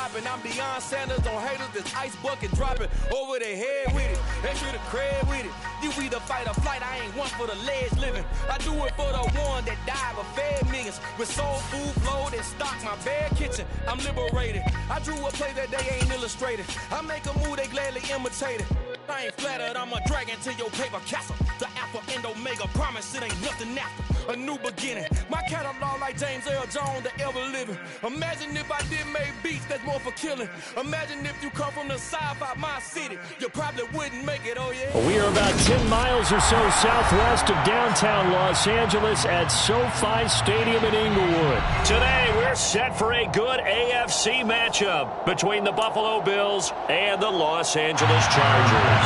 stopping. I'm Deion Sanders on haters, this ice bucket dropping over their head with it. Extra the cred with it. You either fight or flight, I ain't one for the ledge living. I do it for the one that died but fed millions. With soul food flowed and stocked my bare kitchen. I'm liberated. I drew a play that they ain't illustrated. I make a move, they gladly imitate it. I ain't flattered, I'm a dragon to your paper castle. The Alpha and Omega, promise it ain't nothing after. A new beginning. My catalog like James Earl Jones, the ever living. Imagine if I did make beats that's more for killing. Imagine if you come from the south out my city. You probably wouldn't make it, oh yeah. We are about 10 miles or so southwest of downtown Los Angeles at SoFi Stadium in Inglewood. Today we're set for a good AFC matchup between the Buffalo Bills and the Los Angeles Chargers.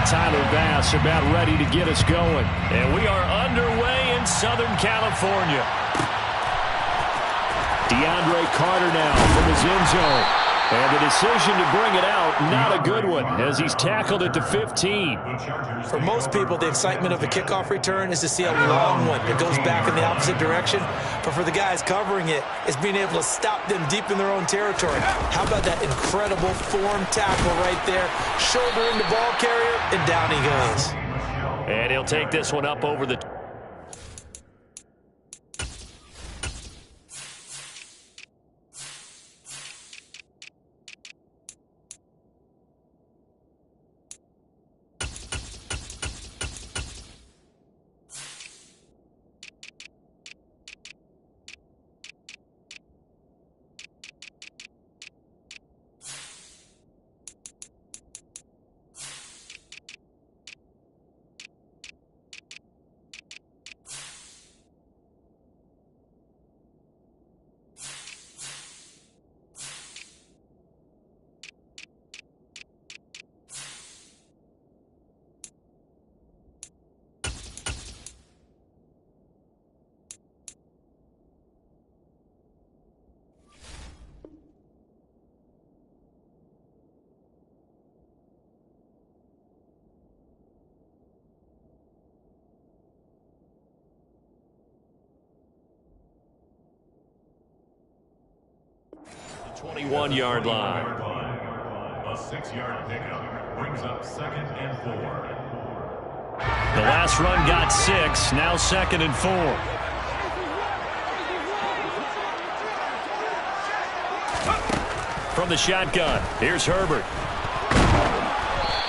Tyler Bass about ready to get us going. And we are underway in Southern California. DeAndre Carter now from his end zone. And the decision to bring it out, not a good one, as he's tackled at the 15. For most people, the excitement of a kickoff return is to see a long one that goes back in the opposite direction. But for the guys covering it, it's being able to stop them deep in their own territory. How about that incredible form tackle right there? Shoulder in the ball carrier, and down he goes. And he'll take this one up over the... The 21-yard line. A 6-yard pickup brings up 2nd and 4. The last run got 6, now 2nd and 4. From the shotgun, here's Herbert.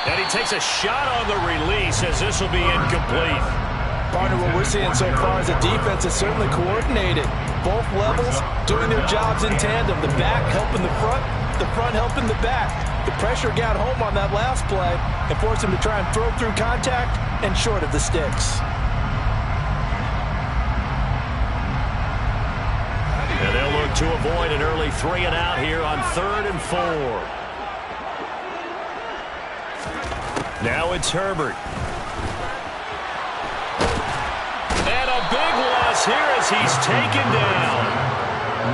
And he takes a shot on the release as this will be incomplete. Partner, what we're seeing so far is the defense is certainly coordinated. Both levels doing their jobs in tandem. The back helping the front helping the back. The pressure got home on that last play and forced him to try and throw through contact and short of the sticks. And they'll look to avoid an early 3 and out here on 3rd and 4. Now it's Herbert. And a big loss here as he's taken down.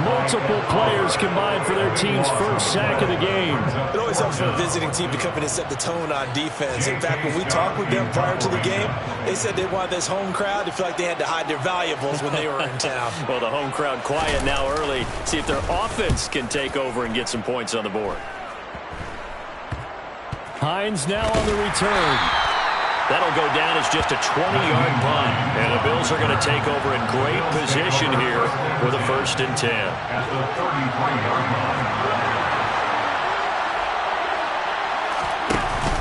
Multiple players combined for their team's first sack of the game. It always helps for a visiting team to come in and set the tone on defense. In fact, when we talked with them prior to the game, they said they wanted this home crowd to feel like they had to hide their valuables when they were in town. Well, the home crowd quiet now early. See if their offense can take over and get some points on the board. Hines now on the return. That'll go down as just a 20-yard punt. And the Bills are going to take over in great position here with a 1st and 10. At the 33-yard line.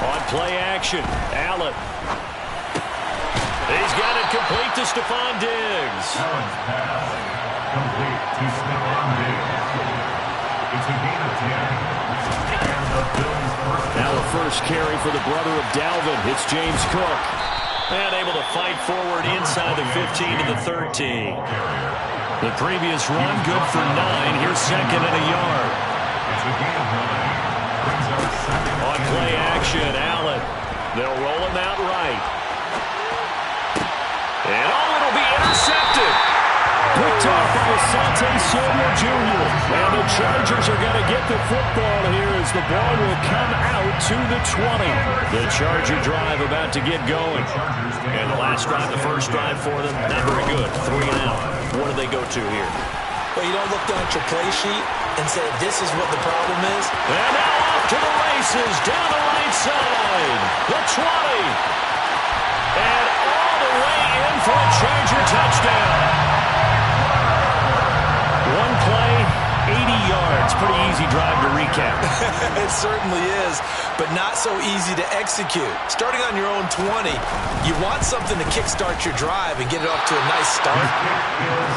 On play action, Allen. He's got it complete to Stephon Diggs. Allen's pass complete to Stephon Diggs. It's a gain of 10. Now a first carry for the brother of Dalvin. It's James Cook. And able to fight forward inside the 15 to the 13. The previous run good for 9. Here's 2nd and a yard. It's a gain of 9. Brings up 2nd. On play action, Allen. They'll roll him out right. And it'll be intercepted. Picked off by Asante Samuel Jr. And the Chargers are going to get the football here as the ball will come out to the 20. The Charger drive about to get going. And the last drive, the first drive for them, not very good. 3 and out. What do they go to here? but you don't look down at your play sheet and say, this is what the problem is. And now off to the races, down the right side. The 20. And all the way in for a Charger touchdown. One play, 80 yards. Pretty easy drive to recap. It certainly is, but not so easy to execute. Starting on your own 20, you want something to kickstart your drive and get it off to a nice start.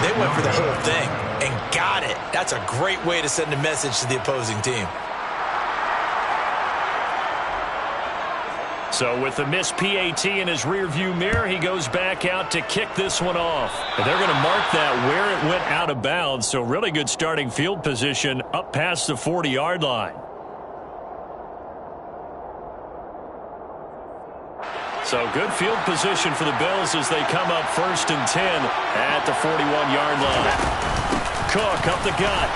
They went for the whole thing and got it. That's a great way to send a message to the opposing team. So with the missed PAT in his rearview mirror, he goes back out to kick this one off. And they're going to mark that where it went out of bounds. So really good starting field position up past the 40-yard line. So good field position for the Bills as they come up 1st and 10 at the 41-yard line. Cook up the gut.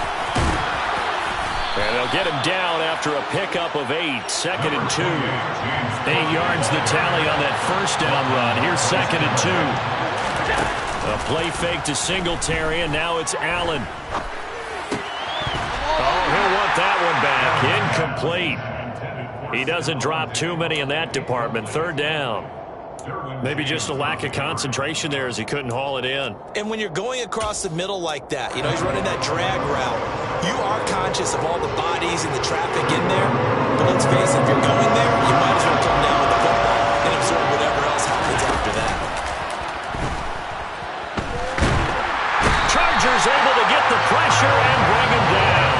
And they'll get him down after a pickup of 8. 2nd and 2. 8 yards the tally on that first down run. Here's 2nd and 2. A play fake to Singletary, and now it's Allen. Oh, he'll want that one back. Incomplete. He doesn't drop too many in that department. 3rd down. Maybe just a lack of concentration there as he couldn't haul it in. And when you're going across the middle like that, you know, he's running that drag route, you are conscious of all the bodies and the traffic in there. But let's face it, if you're going there, you might as well come down with the football and absorb whatever else happens after that. Chargers able to get the pressure and bring him down.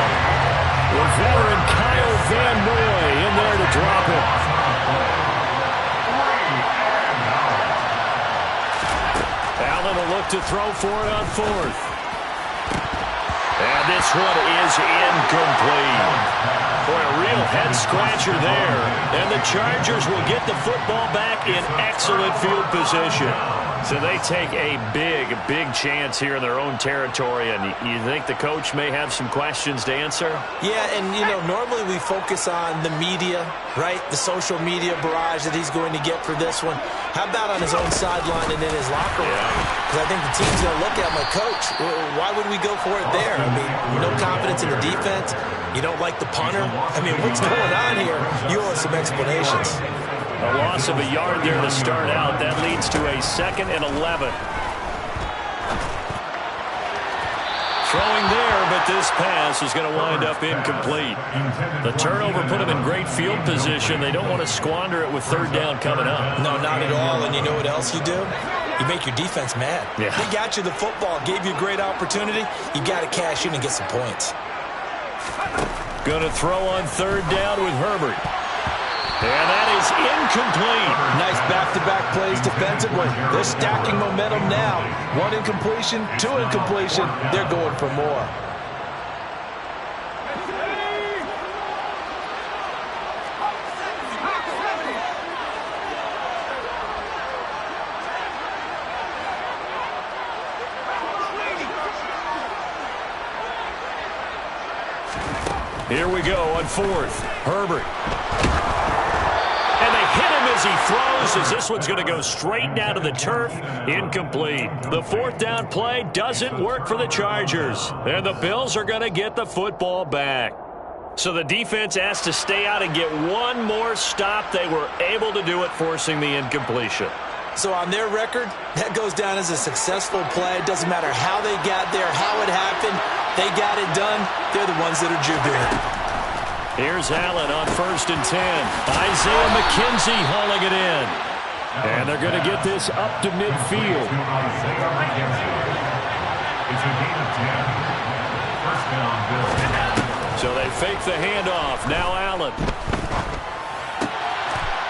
With veteran Kyle Van Noy in there to drop it. Allen will look to throw for it on 4th. And this one is incomplete. Boy, a real head-scratcher there. And the Chargers will get the football back in excellent field position. So they take a big, big chance here in their own territory. And you think the coach may have some questions to answer? Yeah, and, you know, normally we focus on the media, right? The social media barrage that he's going to get for this one. How about on his own sideline and in his locker room? Because I think the team's going to look at him like, Coach, why would we go for it there? I mean, no confidence in the defense. You don't like the punter. I mean, what's going on here? You owe us some explanations. A loss of a yard there to start out. That leads to a 2nd and 11. Throwing there, but this pass is going to wind up incomplete. The turnover put them in great field position. They don't want to squander it with 3rd down coming up. No, not at all. And you know what else you do? You make your defense mad. Yeah. They got you the football, gave you a great opportunity. You got to cash in and get some points. Going to throw on 3rd down with Herbert. And that is incomplete. Nice back-to-back plays defensively. They're stacking momentum now. 1 incompletion, 2 incompletion. They're going for more. Here we go on 4th. Herbert. And they hit him as he throws, as this one's going to go straight down to the turf. Incomplete. The 4th down play doesn't work for the Chargers. And the Bills are going to get the football back. So the defense has to stay out and get one more stop. They were able to do it, forcing the incompletion. So on their record, that goes down as a successful play. It doesn't matter how they got there, how it happened. They got it done. They're the ones that are jubilant. Here's Allen on 1st and 10. Isaiah McKenzie hauling it in. And they're going to get this up to midfield. So they fake the handoff. Now Allen.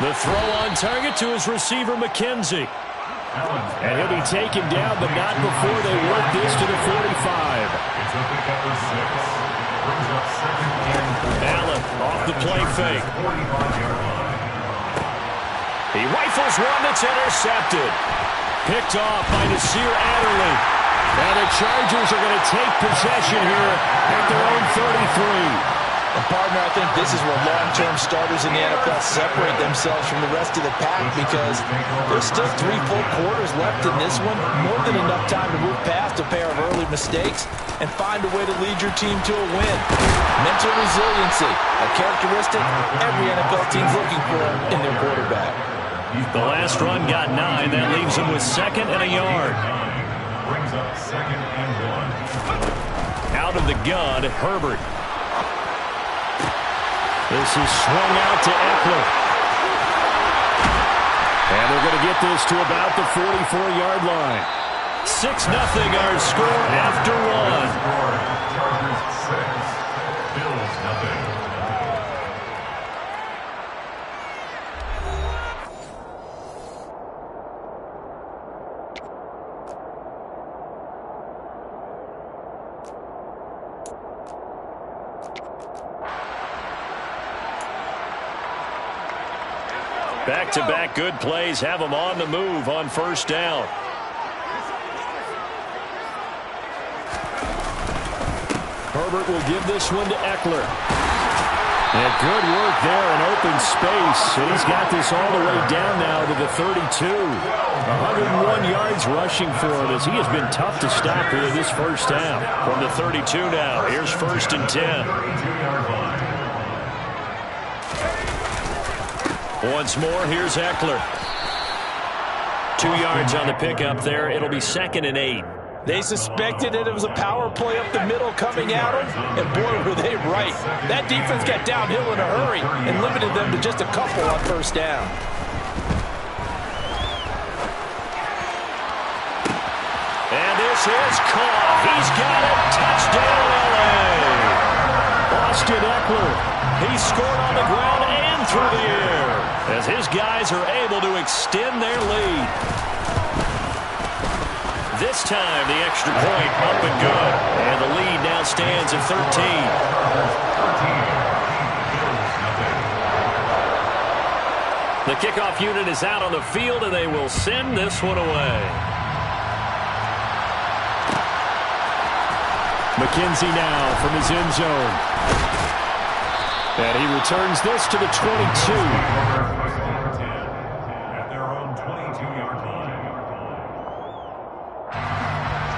The throw on target to his receiver, McKenzie. And he'll be taken down, but not before they work this to the 45. Allen off the play fake. He rifles one that's intercepted. Picked off by Nasir Adderley. And the Chargers are going to take possession here at their own 33. And partner, I think this is where long-term starters in the NFL separate themselves from the rest of the pack, because there's still 3 full quarters left in this one. More than enough time to move past a pair of early mistakes and find a way to lead your team to a win. Mental resiliency, a characteristic every NFL team's looking for in their quarterback. The last run got 9. That leaves him with 2nd and a yard. Brings up 2nd and 1. Out of the gun, Herbert. This is swung out to Eckler. And they're going to get this to about the 44-yard line. 6-0 our score after 1. Chargers 6, Bills nothing. Back-to-back good plays have them on the move on first down. Herbert will give this one to Eckler. And good work there in open space. And he's got this all the way down now to the 32. 101 yards rushing for him, as he has been tough to stop here this first half. From the 32 now, here's 1st and 10. Once more, here's Eckler. 2 yards on the pickup there. It'll be 2nd and 8. They suspected it was a power play up the middle coming at them, and boy, were they right. That defense got downhill in a hurry and limited them to just a couple on first down. And this is caught. He's got it. Touchdown, L.A. Austin Eckler. He scored on the ground and through the air, as his guys are able to extend their lead. This time, the extra point up and good. And the lead now stands at 13. The kickoff unit is out on the field, and they will send this one away. McKenzie now from his end zone. And he returns this to the 22. At their own 22-yard line.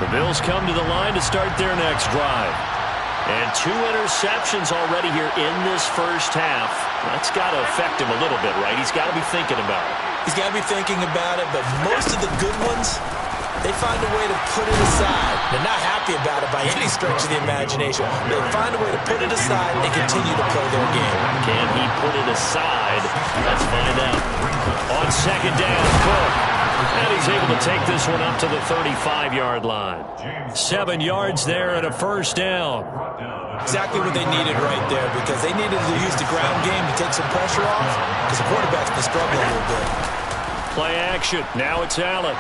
The Bills come to the line to start their next drive. And 2 interceptions already here in this first half. That's got to affect him a little bit, right? He's got to be thinking about it. He's got to be thinking about it, but most of the good ones, they find a way to put it aside. They're not happy about it by any stretch of the imagination. They find a way to put it aside and continue to play their game. Can he put it aside? Let's find out. On 2nd down, Cook. And he's able to take this one up to the 35-yard line. 7 yards there and a first down. Exactly what they needed right there, because they needed to use the ground game to take some pressure off, because the quarterback's been struggling a little bit. Play action. Now it's Allen.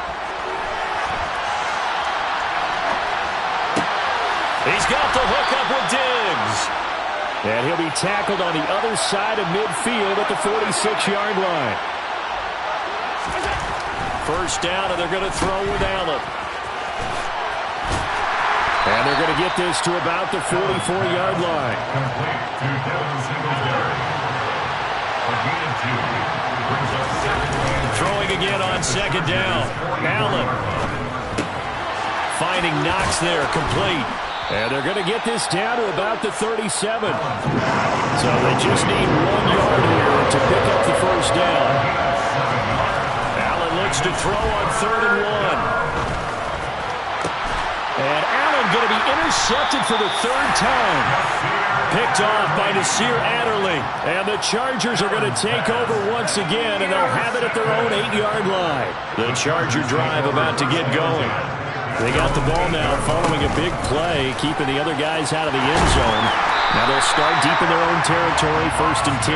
He's got the hookup with Diggs. And he'll be tackled on the other side of midfield at the 46-yard line. First down, and they're going to throw with Allen. And they're going to get this to about the 44-yard line. Complete to Devin Singletary. Again, 2. Brings up 7. Throwing again on 2nd down. Allen. Finding Knox there, complete. And they're going to get this down to about the 37. So they just need 1 yard here to pick up the first down. Allen looks to throw on 3rd and 1. And Allen going to be intercepted for the 3rd time. Picked off by Nasir Adderley. And the Chargers are going to take over once again, and they'll have it at their own 8-yard line. The Charger drive about to get going. They got the ball now following a big play, keeping the other guys out of the end zone. Now they'll start deep in their own territory, 1st and 10.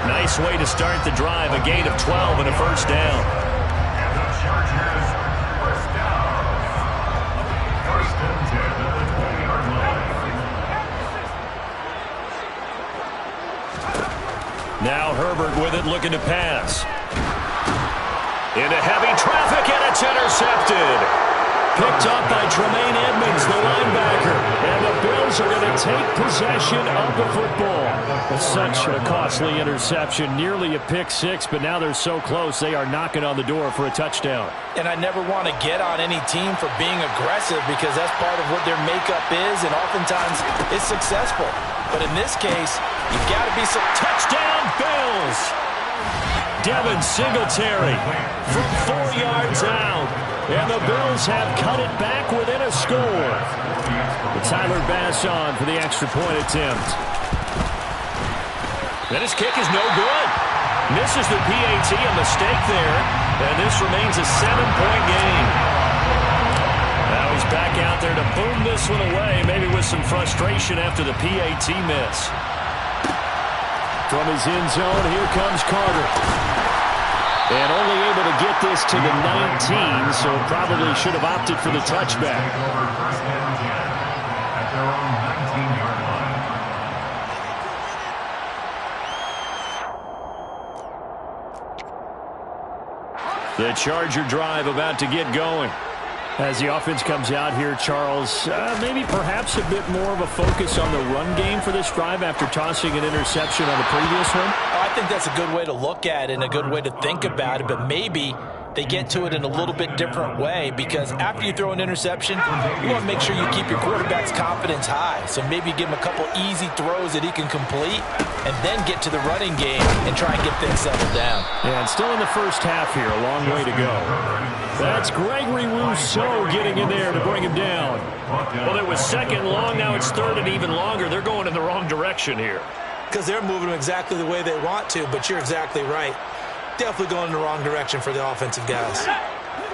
Nice way to start the drive, a gain of 12 and a first down. And the Chargers first down. 1st and 10 at the 20-yard line. Now Herbert with it, looking to pass. Into heavy traffic, and it's intercepted. Picked up by Tremaine Edmonds, the linebacker. And the Bills are going to take possession of the football. It's such a costly interception, nearly a pick six, but now they're so close they are knocking on the door for a touchdown. And I never want to get on any team for being aggressive because that's part of what their makeup is, and oftentimes it's successful. But in this case, you've got to be some touchdown Bills. Devin Singletary from 4 yards out. And the Bills have cut it back within a score. Tyler Bass on for the extra point attempt. And his kick is no good. Misses the PAT, a mistake there. And this remains a 7-point game. Now he's back out there to boom this one away, maybe with some frustration after the PAT miss. From his end zone, here comes Carter. And only able to get this to the 19, so probably should have opted for the touchback. The Charger drive about to get going. As the offense comes out here, Charles, maybe perhaps a bit more of a focus on the run game for this drive after tossing an interception on the previous one? I think that's a good way to look at it and a good way to think about it, but maybe they get to it in a little bit different way because after you throw an interception, you want to make sure you keep your quarterback's confidence high. So maybe give him a couple easy throws that he can complete and then get to the running game and try and get things settled down. Yeah, and still in the first half here, a long way to go. That's Gregory Rousseau getting in there to bring him down. Well, it was second long, now it's third and even longer. They're going in the wrong direction here. Because they're moving exactly the way they want to, but you're exactly right. Definitely going in the wrong direction for the offensive guys.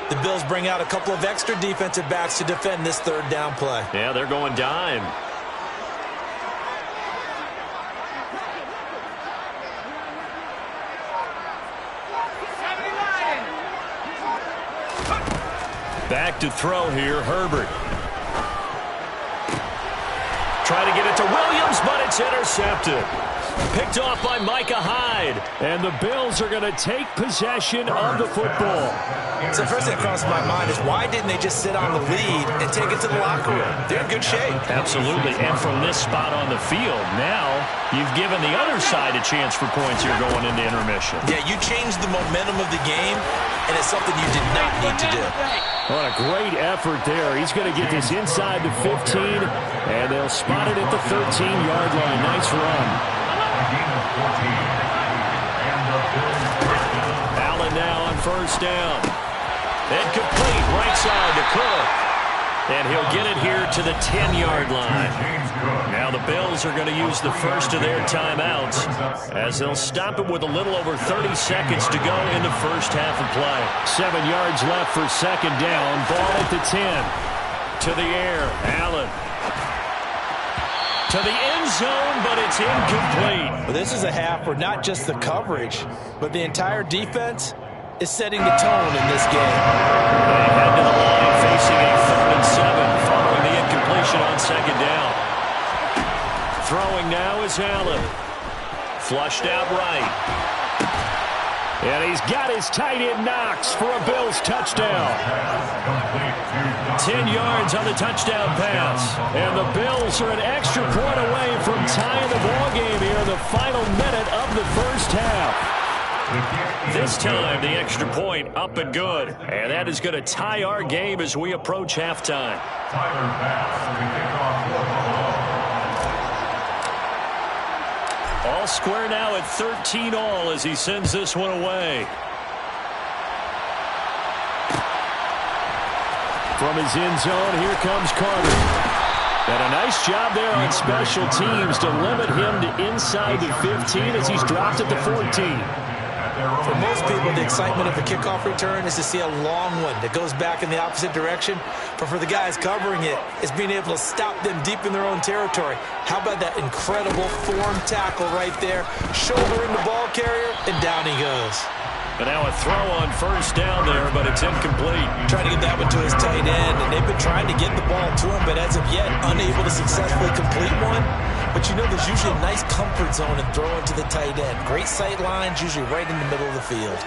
The Bills bring out a couple of extra defensive backs to defend this third down play. Yeah, they're going dime. Back to throw here, Herbert. Try to get it to Williams, but it's intercepted. Picked off by Micah Hyde. And the Bills are going to take possession of the football. So the first thing that crosses my mind is why didn't they just sit on the lead and take it to the locker room? They're in good shape. Absolutely. And from this spot on the field, now you've given the other side a chance for points here going into intermission. Yeah, you changed the momentum of the game, and it's something you did not need to do. What a great effort there. He's going to get this inside the 15, and they'll spot it at the 13-yard line. Nice run. Allen now on first down. Incomplete, right side to Cook. And he'll get it here to the 10-yard line. Now the Bills are going to use the first of their timeouts as they'll stop it with a little over 30 seconds to go in the first half of play. 7 yards left for second down. Ball at the 10. To the air, Allen. To the end zone, but it's incomplete. Well, this is a half where not just the coverage, but the entire defense is setting the tone in this game. They head to the line facing a 3rd and 7 following the incompletion on second down. Throwing now is Allen. Flushed out right. And he's got his tight end Knox for a Bills touchdown. 10 yards on the touchdown pass. And the Bills are an extra point away from tying the ballgame here in the final minute of the first half. This time, the extra point up and good. And that is going to tie our game as we approach halftime. All square now at 13-all as he sends this one away. From his end zone, here comes Carter. And a nice job there on special teams to limit him to inside the 15 as he's dropped at the 14. For most people, the excitement of a kickoff return is to see a long one that goes back in the opposite direction. But for the guys covering it, it's being able to stop them deep in their own territory. How about that incredible form tackle right there? Shouldering the ball carrier, and down he goes. But now a throw on first down there, but it's incomplete. Trying to get that one to his tight end, and they've been trying to get the ball to him, but as of yet, unable to successfully complete one. But you know there's usually a nice comfort zone in throwing to the tight end. Great sight lines, usually right in the middle of the field.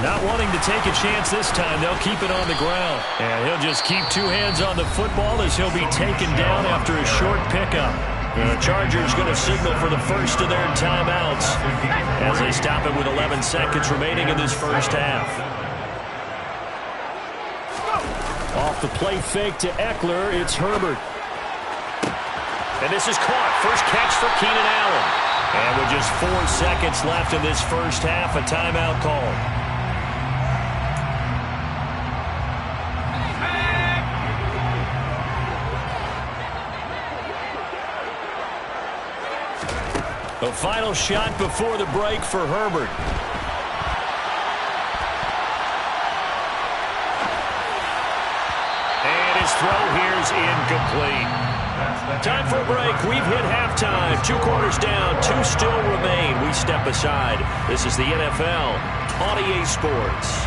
Not wanting to take a chance this time. They'll keep it on the ground. And he'll just keep two hands on the football as he'll be taken down after a short pickup. The Chargers going to signal for the first of their timeouts as they stop it with 11 seconds remaining in this first half. Off the play fake to Eckler, it's Herbert. And this is caught. First catch for Keenan Allen. And with just 4 seconds left in this first half, a timeout call. The final shot before the break for Herbert. And his throw here's incomplete. Time for a break. We've hit halftime. 2 quarters down, 2 still remain. We step aside. This is the NFL on EA Sports.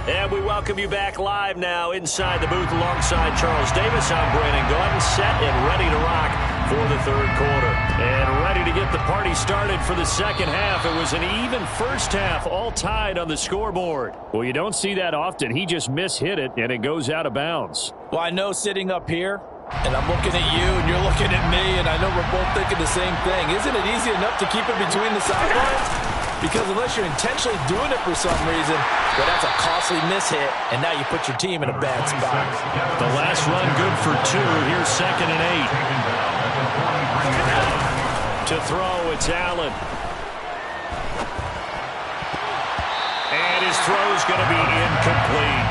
And we welcome you back live now inside the booth alongside Charles Davis. I'm Brandon Gordon, set and ready to rock for the third quarter. And ready to get the party started for the second half. It was an even first half, all tied on the scoreboard. Well, you don't see that often. He just mishit it, and it goes out of bounds. Well, I know sitting up here, and I'm looking at you, and you're looking at me, and I know we're both thinking the same thing. Isn't it easy enough to keep it between the sidelines? Because unless you're intentionally doing it for some reason, well, that's a costly mishit, and now you put your team in a bad spot. The last run good for 2. Here's 2nd and 8. To throw, it's Allen. And his throw's going to be incomplete.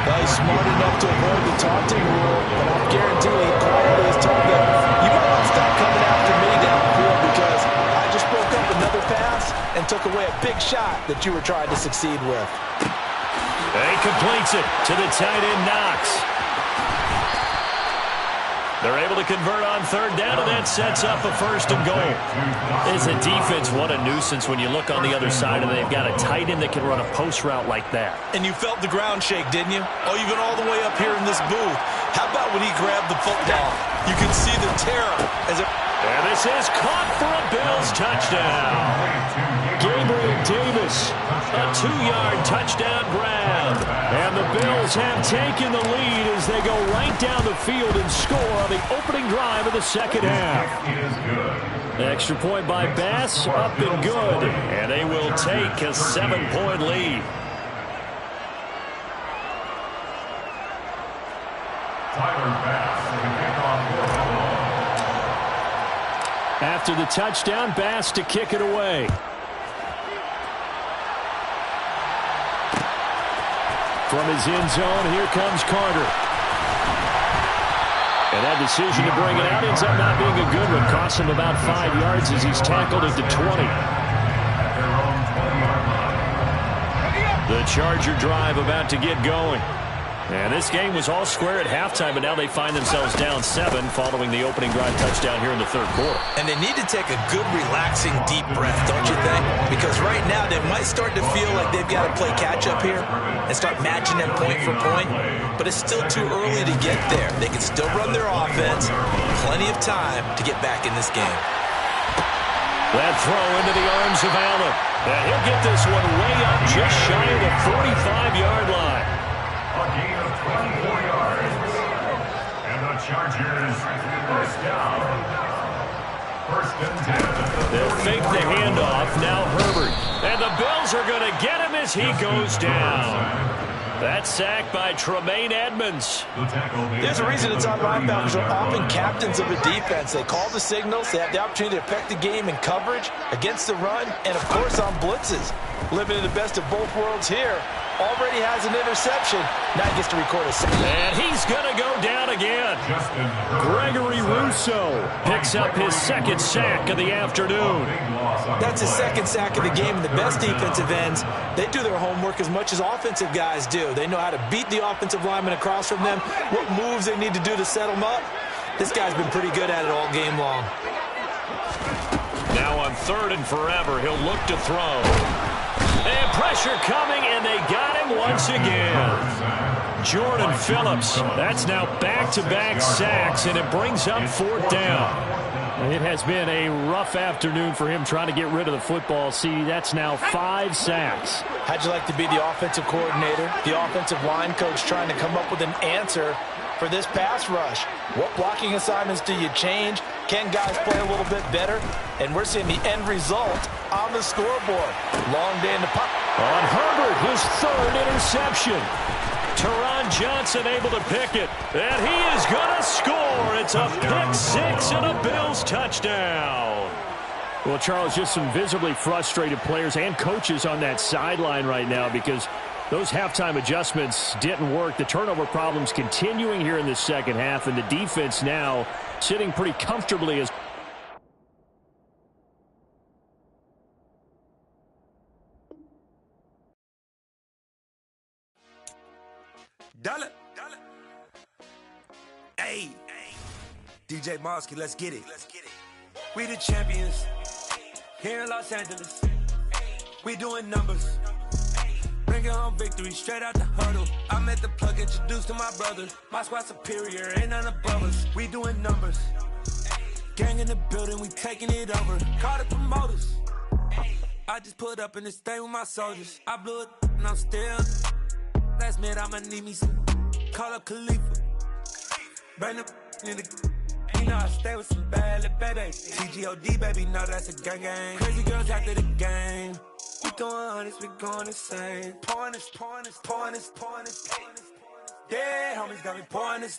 Well, he's smart enough to avoid the taunting rule, but I'm guaranteeing he quietly has told them, you might want to stop coming after me downfield because I just broke up another pass and took away a big shot that you were trying to succeed with. He completes it to the tight end, Knox. They're able to convert on 3rd down, and that sets up a 1st and goal. As a defense, what a nuisance when you look on the other side and they've got a tight end that can run a post route like that. And you felt the ground shake, didn't you? Oh, you've been all the way up here in this booth. How about when he grabbed the football? You could see the terror as it... And this is caught for a Bills touchdown. Gabriel Davis, a 2-yard touchdown grab. And the Bills have taken the lead as they go right down the field and score on the opening drive of the second half. Extra point by Bass, up and good. And they will take a 7-point lead. Tyler Bass with a kickoff. After the touchdown, Bass to kick it away. From his end zone, here comes Carter. And that decision to bring it out ends up not being a good one. Costs him about 5 yards as he's tackled at the 20. The Charger drive about to get going. And this game was all square at halftime, but now they find themselves down 7 following the opening drive touchdown here in the third quarter. And they need to take a good, relaxing, deep breath, don't you think? Because right now they might start to feel like they've got to play catch-up here and start matching them point for point. But it's still too early to get there. They can still run their offense. Plenty of time to get back in this game. That throw into the arms of Allen. And he'll get this one way up just shy of the 45-yard line. A gain of 24 yards. And the Chargers first down. 1st and 10. They'll fake the handoff. Now Herbert. And the Bills are going to get him as he goes down. That sack by Tremaine Edmonds. There's a reason it's on linebackers are often captains of a defense. They call the signals. They have the opportunity to affect the game in coverage, against the run, and, of course, on blitzes. Living in the best of both worlds here. Already has an interception. Now he gets to record a sack. And he's going to go down again. Gregory Rousseau picks up his 2nd sack of the afternoon. That's his 2nd sack of the game. And the best defensive ends, they do their homework as much as offensive guys do. They know how to beat the offensive lineman across from them, what moves they need to do to set them up. This guy's been pretty good at it all game long. Now on 3rd and forever, he'll look to throw. And pressure coming, and they got him once again. Jordan Phillips. That's now back-to-back sacks, and it brings up 4th down. It has been a rough afternoon for him trying to get rid of the football. See, that's now 5 sacks. How'd you like to be the offensive coordinator, the offensive line coach trying to come up with an answer for this pass rush? What blocking assignments do you change? Can guys play a little bit better? And we're seeing the end result on the scoreboard. Long day in the pocket. On Herbert, his 3rd interception. Teron Johnson able to pick it, and he is going to score. It's a pick 6 and a Bills touchdown. Well, Charles, just some visibly frustrated players and coaches on that sideline right now because those halftime adjustments didn't work. The turnover problems continuing here in the second half, and the defense now sitting pretty comfortably as Dollar. Hey. DJ Mosky, let's get it. We the champions here in Los Angeles. We doing numbers. Bringing home victory straight out the huddle. I'm at the plug, introduced to my brother. My squad superior, ain't none above us. We doing numbers. Gang in the building, we taking it over. Call the promoters. I just put up in this thing with my soldiers. I blew it and I'm still. Last minute, I'ma need me some. Call up Khalifa. Bring the in the. You know I stay with some bad little baby. TGOD, baby, no, that's a gang gang. Crazy girls after the game. We doing hundreds, we going insane. Pouring this. Yeah, homies got me pouring this.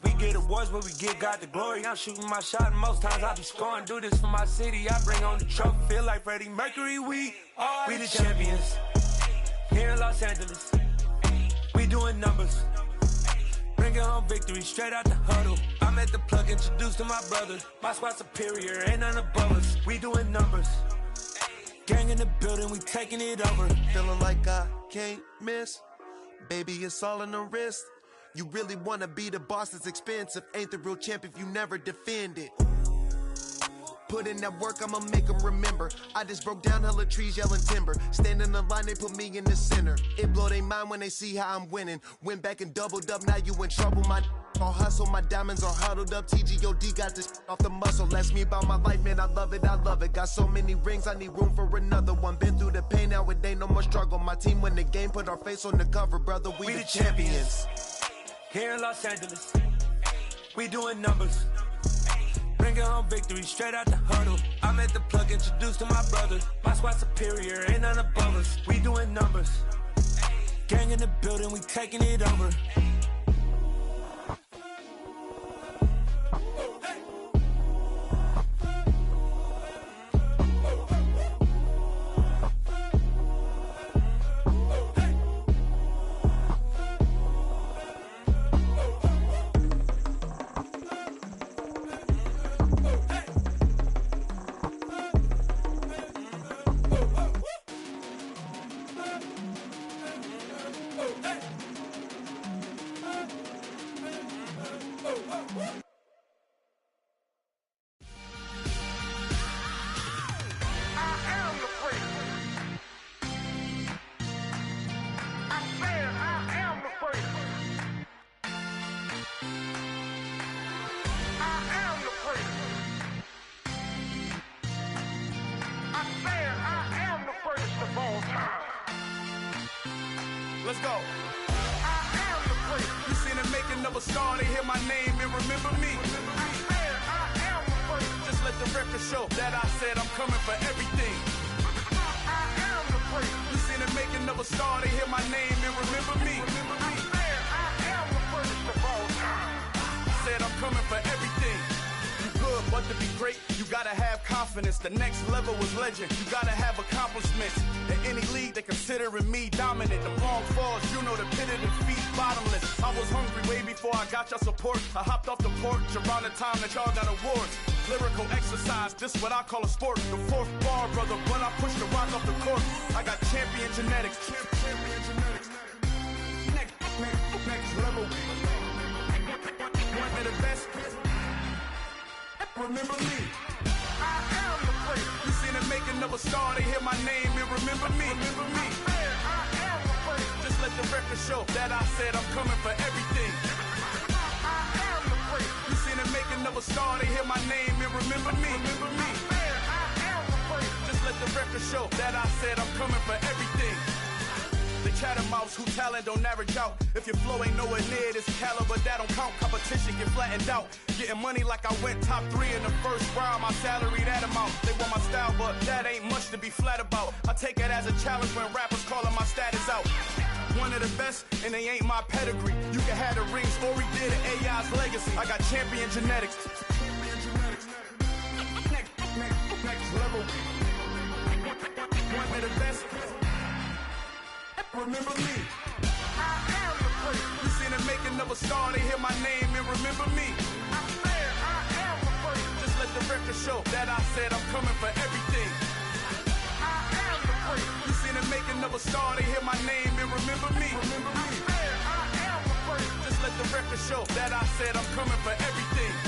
We get awards, but we give God the glory. I'm shooting my shot, and most times I be scoring. Do this for my city, I bring on the trophy. Feel like Freddie Mercury, we the champions here in Los Angeles. We doing numbers. Bringing home victory straight out the huddle. I'm at the plug, introduced to my brother. My squad superior, ain't none above us. We doing numbers. Gang in the building, we taking it over. Feeling like I can't miss. Baby, it's all in the wrist. You really wanna be the boss, it's expensive. Ain't the real champ if you never defend it. Put in that work, I'ma make them remember. I just broke down hella trees, yelling timber. Stand in the line, they put me in the center. It blow their mind when they see how I'm winning. Went back and doubled up, now you in trouble. My all hustle, my diamonds are huddled up. TGOD got this off the muscle. Ask me about my life, man, I love it. Got so many rings, I need room for another one. Been through the pain, now it ain't no more struggle. My team win the game, put our face on the cover, brother. We the champions. Here in Los Angeles, we doing numbers. Bringing home victory straight out the huddle. I'm at the plug, introduced to my brother. My squad superior, ain't none above us. We doing numbers. Gang in the building, we taking it over. Let's go. I am the great. You seen it making of a star, they hear my name and remember me. I am the great. Just let the record show that I said I'm coming for everything. I am the great. You seen it making of a star, they hear my name and remember me. I am the greatest of all time. Said I'm coming for everything. You good, but to be great, you gotta have confidence. The next level was legend. You gotta have accomplishments. In any league, they considering me dominant. The wrong falls, you know the pit of defeat, bottomless. I was hungry way before I got your support. I hopped off the porch around the time that y'all got awards. Lyrical exercise, this what I call a sport. The fourth bar, brother, when I push the rock off the court. I got champion genetics. Champion genetics. Next level. One of the best. Remember me. I am the great. You seen the making of a star, they hear my name and remember me. I am the great. Just let the record show that I said I'm coming for everything. I am the great. You seen the making of a star, they hear my name and remember me. Just let the record show that I said I'm coming for everything. The chattermouths who talent don't average out. If your flow ain't nowhere near this caliber, that don't count. Competition get flattened out. Getting money like I went top 3 in the first round. My salary that amount. They want my style, but that ain't much to be flat about. I take it as a challenge when rappers calling my status out. One of the best, and they ain't my pedigree. You can have the rings, or we did it, AI's legacy. I got champion genetics. Next level. One of the best. Remember me. You seen them making of a star, they hear my name and remember me. Just let the record show that I said I'm coming for everything. You seen them making of a star, they hear my name and remember me. Just let the record show that I said I'm coming for everything.